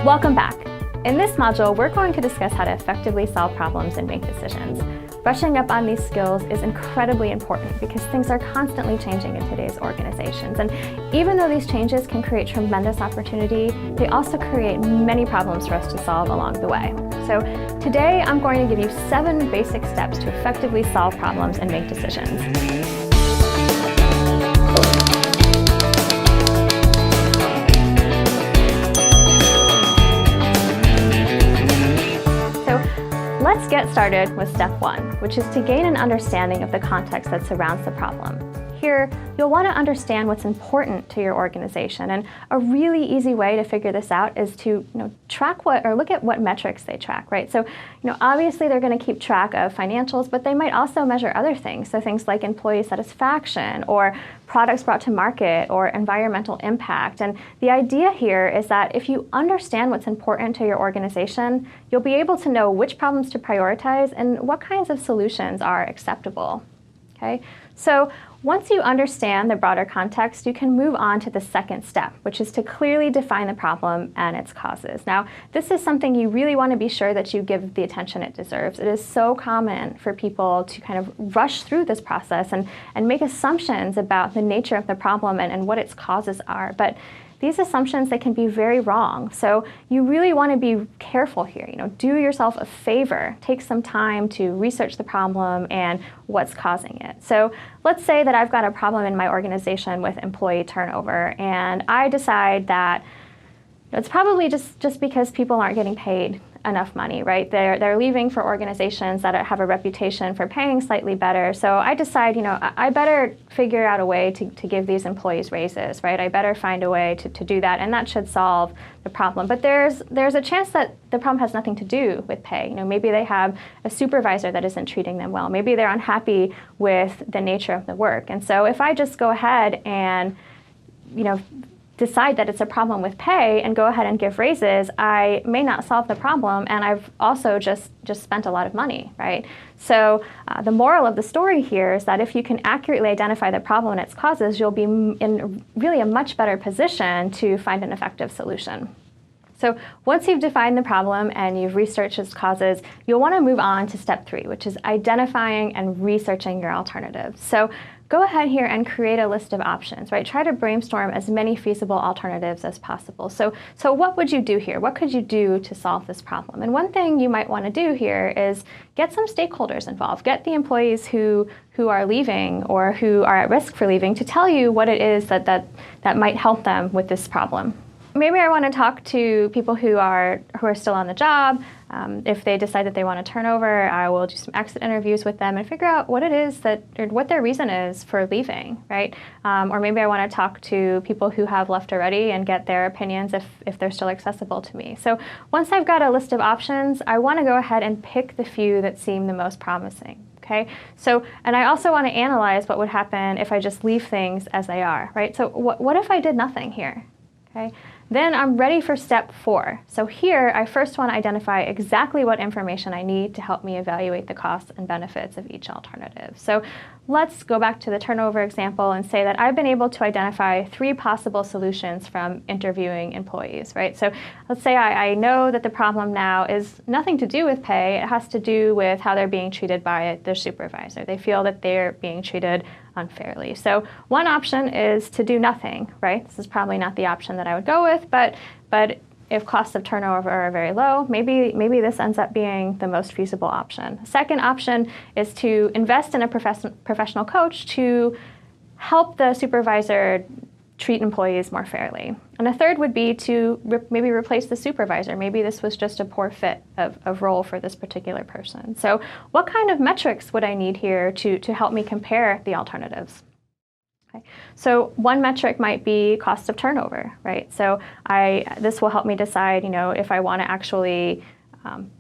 Welcome back. In this module, we're going to discuss how to effectively solve problems and make decisions. Brushing up on these skills is incredibly important because things are constantly changing in today's organizations. And even though these changes can create tremendous opportunity, they also create many problems for us to solve along the way. So today, I'm going to give you 7 basic steps to effectively solve problems and make decisions. Let's get started with step 1, which is to gain an understanding of the context that surrounds the problem. Here, you'll want to understand what's important to your organization, and a really easy way to figure this out is to track look at what metrics they track, right? So, obviously they're going to keep track of financials, but they might also measure other things. So things like employee satisfaction, or products brought to market, or environmental impact. And the idea here is that if you understand what's important to your organization, you'll be able to know which problems to prioritize and what kinds of solutions are acceptable. Okay? So once you understand the broader context, you can move on to the second step, which is to clearly define the problem and its causes. Now, this is something you really want to be sure that you give the attention it deserves. It is so common for people to kind of rush through this process and make assumptions about the nature of the problem and what its causes are. But these assumptions, they can be very wrong. So you really want to be careful here. Do yourself a favor. Take some time to research the problem and what's causing it. So let's say that I've got a problem in my organization with employee turnover, and I decide that it's probably just because people aren't getting paid enough money, right? They're leaving for organizations that have a reputation for paying slightly better. So I decide, I better figure out a way to give these employees raises, right? I better find a way to do that, and that should solve the problem. But there's a chance that the problem has nothing to do with pay. Maybe they have a supervisor that isn't treating them well. Maybe they're unhappy with the nature of the work. And so if I just go ahead and, decide that it's a problem with pay and go ahead and give raises, I may not solve the problem, and I've also just spent a lot of money, right? So the moral of the story here is that if you can accurately identify the problem and its causes, you'll be in really a much better position to find an effective solution. So once you've defined the problem and you've researched its causes, you'll want to move on to step 3, which is identifying and researching your alternatives. So go ahead here and create a list of options, right? Try to brainstorm as many feasible alternatives as possible. So what would you do here? What could you do to solve this problem? And one thing you might want to do here is get some stakeholders involved. Get the employees who are leaving or who are at risk for leaving to tell you what it is that might help them with this problem. Maybe I want to talk to people who are still on the job. If they decide that they want to turn over, I will do some exit interviews with them and figure out what it is or what their reason is for leaving, right? Or maybe I want to talk to people who have left already and get their opinions if they're still accessible to me. So once I've got a list of options, I want to go ahead and pick the few that seem the most promising. Okay, and I also want to analyze what would happen if I just leave things as they are, right? So what if I did nothing here? Okay. Then I'm ready for step 4. So here, I first want to identify exactly what information I need to help me evaluate the costs and benefits of each alternative. So let's go back to the turnover example and say that I've been able to identify 3 possible solutions from interviewing employees, right? So let's say I know that the problem now is nothing to do with pay. It has to do with how they're being treated by their supervisor. They feel that they're being treated unfairly. So one option is to do nothing, right? This is probably not the option that I would go with, but if costs of turnover are very low, maybe this ends up being the most feasible option. The second option is to invest in a professional coach to help the supervisor treat employees more fairly. And a third would be to maybe replace the supervisor. Maybe this was just a poor fit of role for this particular person. So what kind of metrics would I need here to help me compare the alternatives? Okay. So one metric might be cost of turnover, right? So this will help me decide, if I want to actually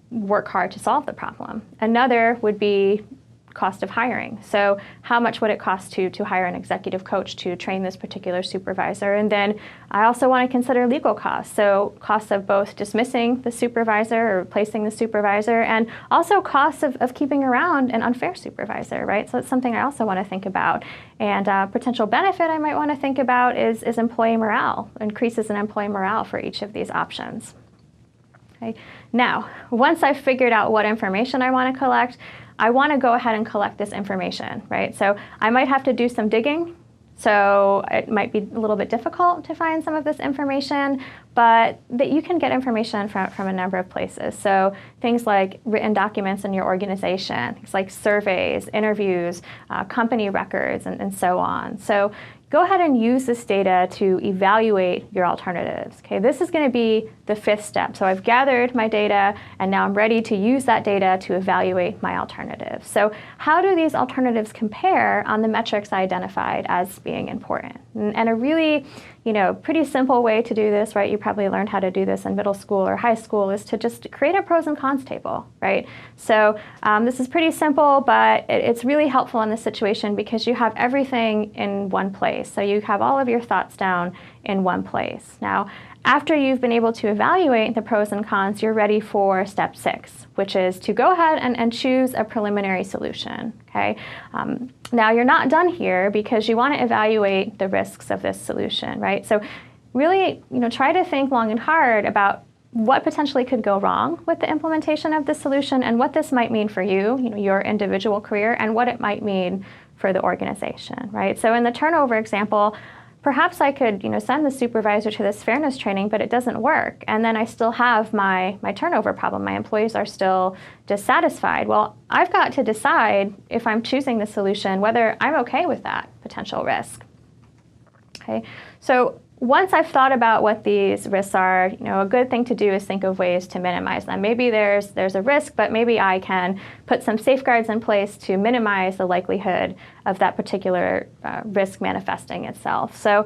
work hard to solve the problem. Another would be cost of hiring. So how much would it cost to hire an executive coach to train this particular supervisor? And then I also want to consider legal costs. So costs of both dismissing the supervisor or replacing the supervisor, and also costs of keeping around an unfair supervisor, right? So it's something I also want to think about. And potential benefit I might want to think about is employee morale, increases in employee morale for each of these options. Okay. Now, once I've figured out what information I want to collect, I want to go ahead and collect this information, right? So I might have to do some digging. So it might be a little bit difficult to find some of this information, but that you can get information from a number of places. So things like written documents in your organization, things like surveys, interviews, company records, and so on. So go ahead and use this data to evaluate your alternatives. Okay, this is going to be the 5th step. So I've gathered my data, and now I'm ready to use that data to evaluate my alternatives. So how do these alternatives compare on the metrics I identified as being important? And a really, pretty simple way to do this, right? You probably learned how to do this in middle school or high school, is to just create a pros and cons table, right? So this is pretty simple, but it's really helpful in this situation because you have everything in one place. So you have all of your thoughts down in one place. Now, after you've been able to evaluate the pros and cons, you're ready for step 6, which is to go ahead and choose a preliminary solution, okay? Now, you're not done here because you want to evaluate the risks of this solution, right? So really, try to think long and hard about what potentially could go wrong with the implementation of the solution and what this might mean for you, your individual career, and what it might mean for the organization, right? So in the turnover example, perhaps I could, send the supervisor to this fairness training, but it doesn't work. And then I still have my turnover problem. My employees are still dissatisfied. Well, I've got to decide if I'm choosing the solution, whether I'm okay with that potential risk. Okay, so once I've thought about what these risks are, a good thing to do is think of ways to minimize them. Maybe there's a risk, but maybe I can put some safeguards in place to minimize the likelihood of that particular risk manifesting itself. So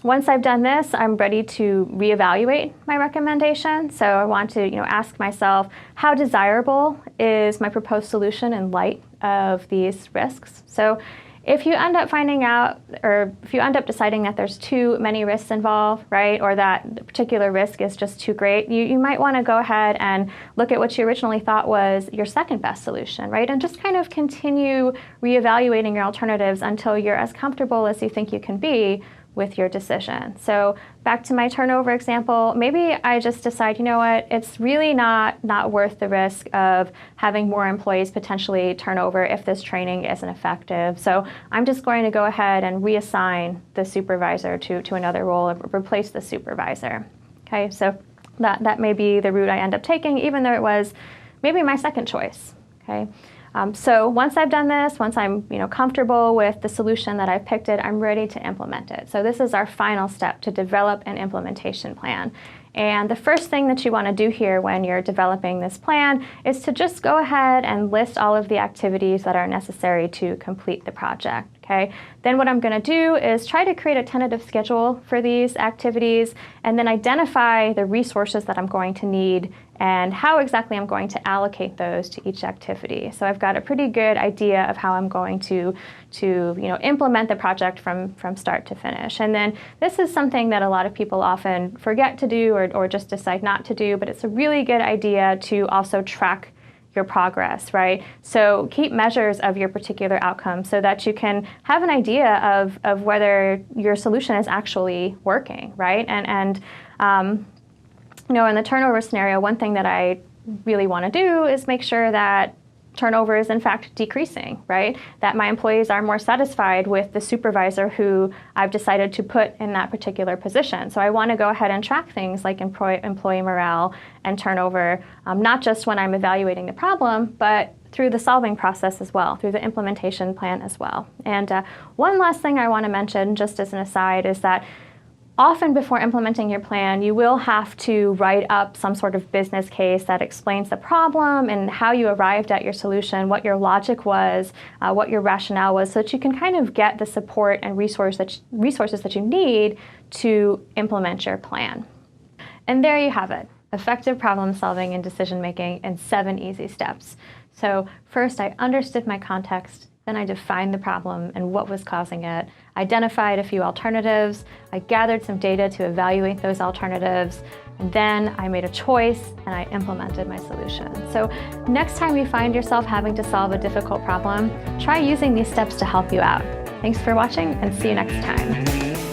once I've done this, I'm ready to reevaluate my recommendation. So I want to ask myself, how desirable is my proposed solution in light of these risks? So if you end up finding out, or if you end up deciding that there's too many risks involved, right, or that the particular risk is just too great, you might want to go ahead and look at what you originally thought was your second best solution, right, and just kind of continue reevaluating your alternatives until you're as comfortable as you think you can be with your decision. So back to my turnover example, maybe I just decide, it's really not worth the risk of having more employees potentially turn over if this training isn't effective. So I'm just going to go ahead and reassign the supervisor to another role, replace the supervisor. Okay, so that may be the route I end up taking, even though it was maybe my second choice. Okay. So once I've done this, once I'm comfortable with the solution that I've picked it, I'm ready to implement it. So this is our final step, to develop an implementation plan. And the first thing that you want to do here when you're developing this plan is to just go ahead and list all of the activities that are necessary to complete the project. Okay? Then what I'm going to do is try to create a tentative schedule for these activities and then identify the resources that I'm going to need and how exactly I'm going to allocate those to each activity. So I've got a pretty good idea of how I'm going to implement the project from start to finish. And then this is something that a lot of people often forget to do or just decide not to do, but it's a really good idea to also track your progress, right? So keep measures of your particular outcome so that you can have an idea of whether your solution is actually working, right? And in the turnover scenario, one thing that I really want to do is make sure that turnover is in fact decreasing, right? That my employees are more satisfied with the supervisor who I've decided to put in that particular position. So I want to go ahead and track things like employee morale and turnover, not just when I'm evaluating the problem, but through the solving process as well, through the implementation plan as well. And one last thing I want to mention, just as an aside, is that often before implementing your plan, you will have to write up some sort of business case that explains the problem and how you arrived at your solution, what your logic was, what your rationale was, so that you can kind of get the support and resources that you need to implement your plan. And there you have it, effective problem solving and decision making in 7 easy steps. So first, I understood my context. Then I defined the problem and what was causing it, identified a few alternatives, I gathered some data to evaluate those alternatives, and then I made a choice and I implemented my solution. So next time you find yourself having to solve a difficult problem, try using these steps to help you out. Thanks for watching and see you next time.